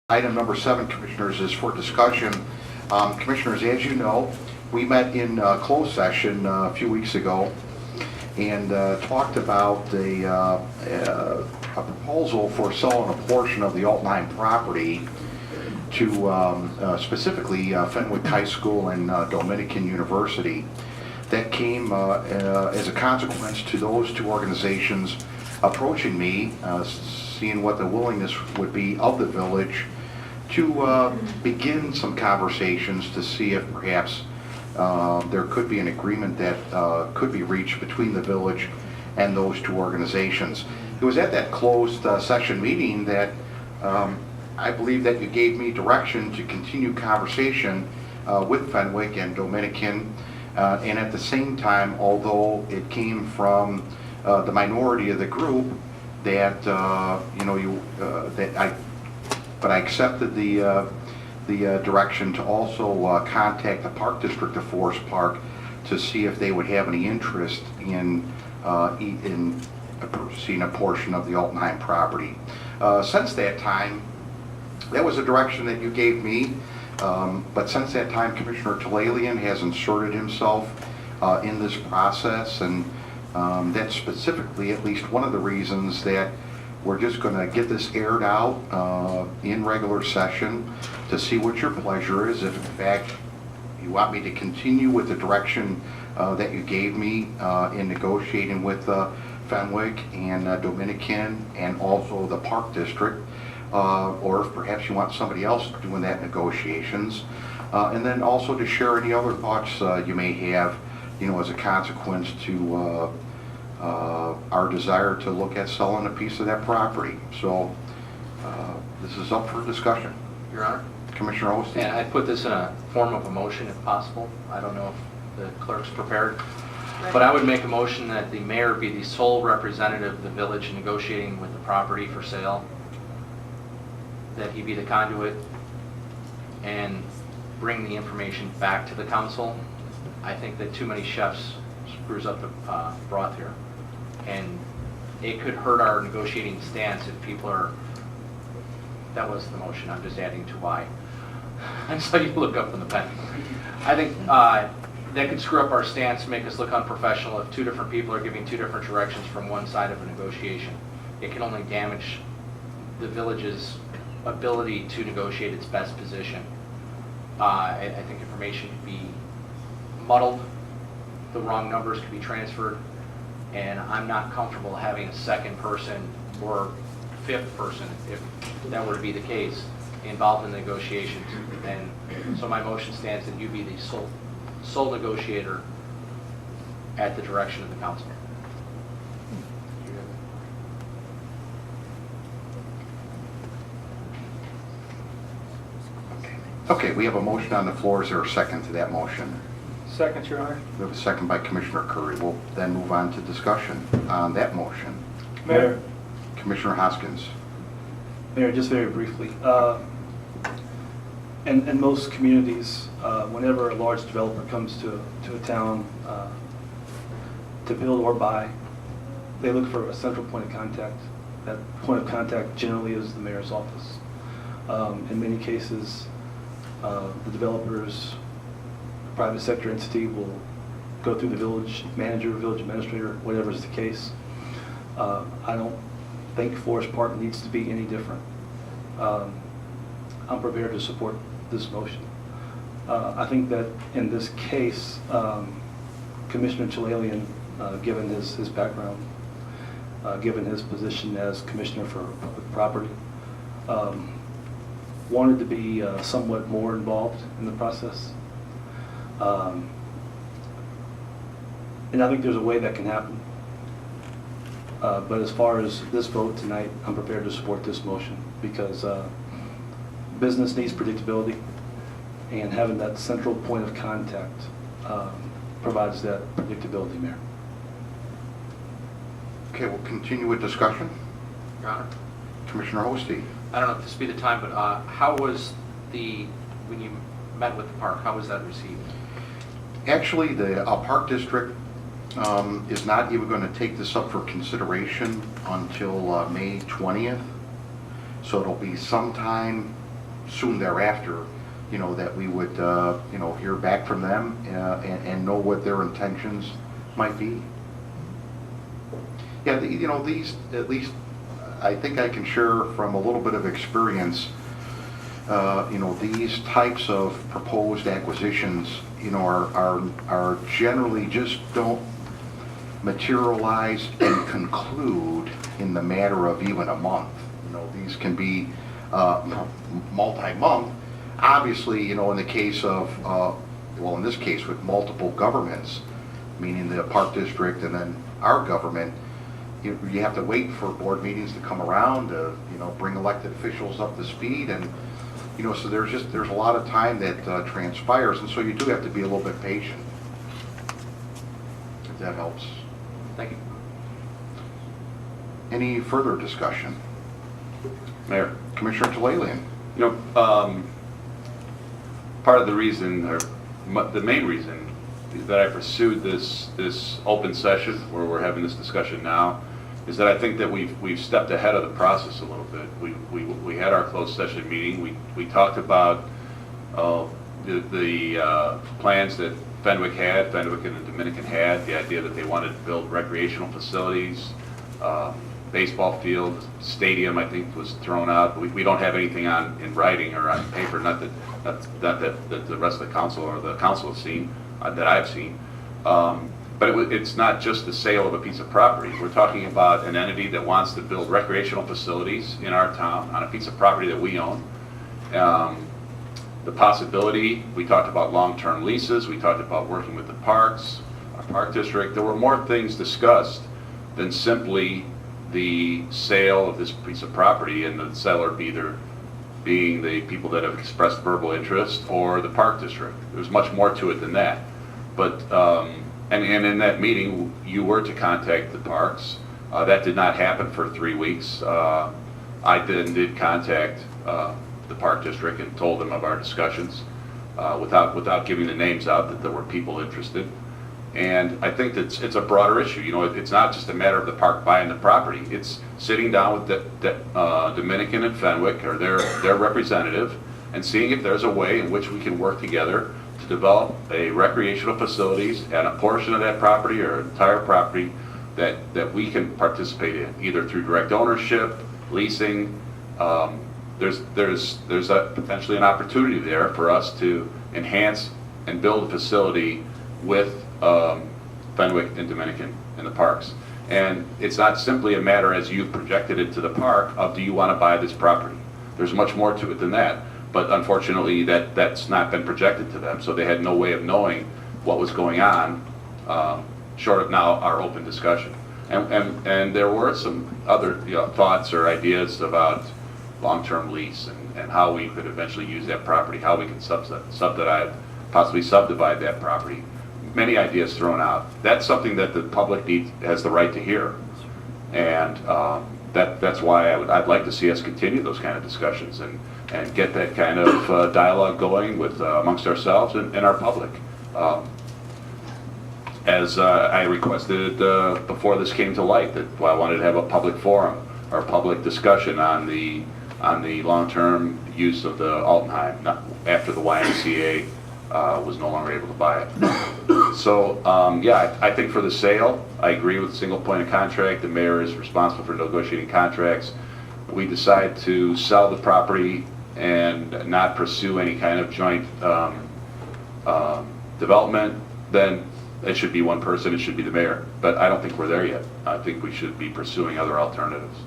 Item number 7, Commissioners, is for discussion. Commissioners, as you know, we met in closed session a few weeks ago and talked about a proposal for selling a portion of the Alt-9 property to specifically Fenwick High School and Dominican University. That came as a consequence to those two organizations approaching me, seeing what the willingness would be of the village to begin some conversations to see if perhaps there could be an agreement that could be reached between the village and those two organizations. It was at that closed session meeting that I believe that you gave me direction to continue conversation with Fenwick and Dominican, and at the same time, although it came from the minority of the group, that I accepted the direction to also contact the Park District of Forest Park to see if they would have any interest in purchasing a portion of the Alt-9 property. Since that time, that was a direction that you gave me, but since that time, Commissioner Talalian has inserted himself in this process, and that's specifically at least one of the reasons that we're just going to get this aired out in regular session to see what your pleasure is. If in fact you want me to continue with the direction that you gave me in negotiating with Fenwick and Dominican and also the Park District, or if perhaps you want somebody else doing that negotiations, and then also to share any other thoughts you may have, as a consequence to our desire to look at selling a piece of that property. So this is up for discussion. Your Honor? Commissioner Osteen. And I'd put this in a form of a motion if possible. I don't know if the clerk's prepared. But I would make a motion that the mayor be the sole representative of the village negotiating with the property for sale. That he be the conduit and bring the information back to the council. I think that too many chefs screws up the broth here. And it could hurt our negotiating stance if people are, that was the motion, I'm just adding to why. I saw you look up in the pen. I think that could screw up our stance, make us look unprofessional if two different people are giving two different directions from one side of a negotiation. It can only damage the village's ability to negotiate its best position. I think information could be muddled, the wrong numbers could be transferred, and I'm not comfortable having a second person or fifth person, if that were to be the case, involved in the negotiations. And so my motion stands that you be the sole negotiator at the direction of the council. Okay, we have a motion on the floor. Is there a second to that motion? Second, Your Honor. We have a second by Commissioner Curry. We'll then move on to discussion on that motion. Mayor. Commissioner Hoskins. Mayor, just very briefly. In most communities, whenever a large developer comes to a town to build or buy, they look for a central point of contact. That point of contact generally is the mayor's office. In many cases, the developer's private sector entity will go through the village manager, village administrator, whatever is the case. I don't think Forest Park needs to be any different. I'm prepared to support this motion. I think that in this case, Commissioner Talalian, given his background, given his position as Commissioner for Public Property, wanted to be somewhat more involved in the process. And I think there's a way that can happen. But as far as this vote tonight, I'm prepared to support this motion because business needs predictability, and having that central point of contact provides that predictability, Mayor. Okay, we'll continue with discussion. Your Honor? Commissioner Osteen. I don't know if this be the time, but how was when you met with the park, how was that received? Actually, the Park District is not even going to take this up for consideration until May 20th. So it'll be sometime soon thereafter, that we would, hear back from them and know what their intentions might be. Yeah, these, at least, I think I can share from a little bit of experience, these types of proposed acquisitions, are generally just don't materialize and conclude in the matter of even a month. These can be multi-month. Obviously, in the case of, in this case with multiple governments, meaning the Park District and then our government, you have to wait for board meetings to come around to, bring elected officials up to speed, and, so there's a lot of time that transpires, and so you do have to be a little bit patient, if that helps. Thank you. Any further discussion? Mayor, Commissioner Talalian? Part of the reason, or the main reason, that I pursued this open session where we're having this discussion now is that I think that we've stepped ahead of the process a little bit. We had our closed session meeting. We talked about the plans that Fenwick and the Dominican had, the idea that they wanted to build recreational facilities, baseball field, stadium, I think, was thrown out. We don't have anything in writing or on paper, not that the rest of the council or the council has seen, that I've seen. But it's not just the sale of a piece of property. We're talking about an entity that wants to build recreational facilities in our town on a piece of property that we own. The possibility, we talked about long-term leases, we talked about working with the parks, our park district. There were more things discussed than simply the sale of this piece of property and the seller either being the people that have expressed verbal interest or the park district. There's much more to it than that. But, and in that meeting, you were to contact the parks. That did not happen for 3 weeks. I then did contact the park district and told them of our discussions without giving the names out, that there were people interested. And I think that it's a broader issue. It's not just a matter of the park buying the property. It's sitting down with the Dominican and Fenwick, or their representative, and seeing if there's a way in which we can work together to develop a recreational facilities and a portion of that property or entire property that we can participate in, either through direct ownership, leasing. There's potentially an opportunity there for us to enhance and build a facility with Fenwick and Dominican in the parks. And it's not simply a matter, as you've projected it to the park, of do you want to buy this property? There's much more to it than that. But unfortunately, that's not been projected to them, so they had no way of knowing what was going on, short of now our open discussion. And there were some other thoughts or ideas about long-term lease and how we could eventually use that property, how we can possibly subdivide that property. Many ideas thrown out. That's something that the public has the right to hear, and that's why I'd like to see us continue those kind of discussions and get that kind of dialogue going with amongst ourselves and our public. As I requested before this came to light, that I wanted to have a public forum or public discussion on the long-term use of the Altenheim after the YMCA was no longer able to buy it. So I think for the sale, I agree with single point of contract. The mayor is responsible for negotiating contracts. We decide to sell the property and not pursue any kind of joint development, then it should be one person, it should be the mayor. But I don't think we're there yet. I think we should be pursuing other alternatives.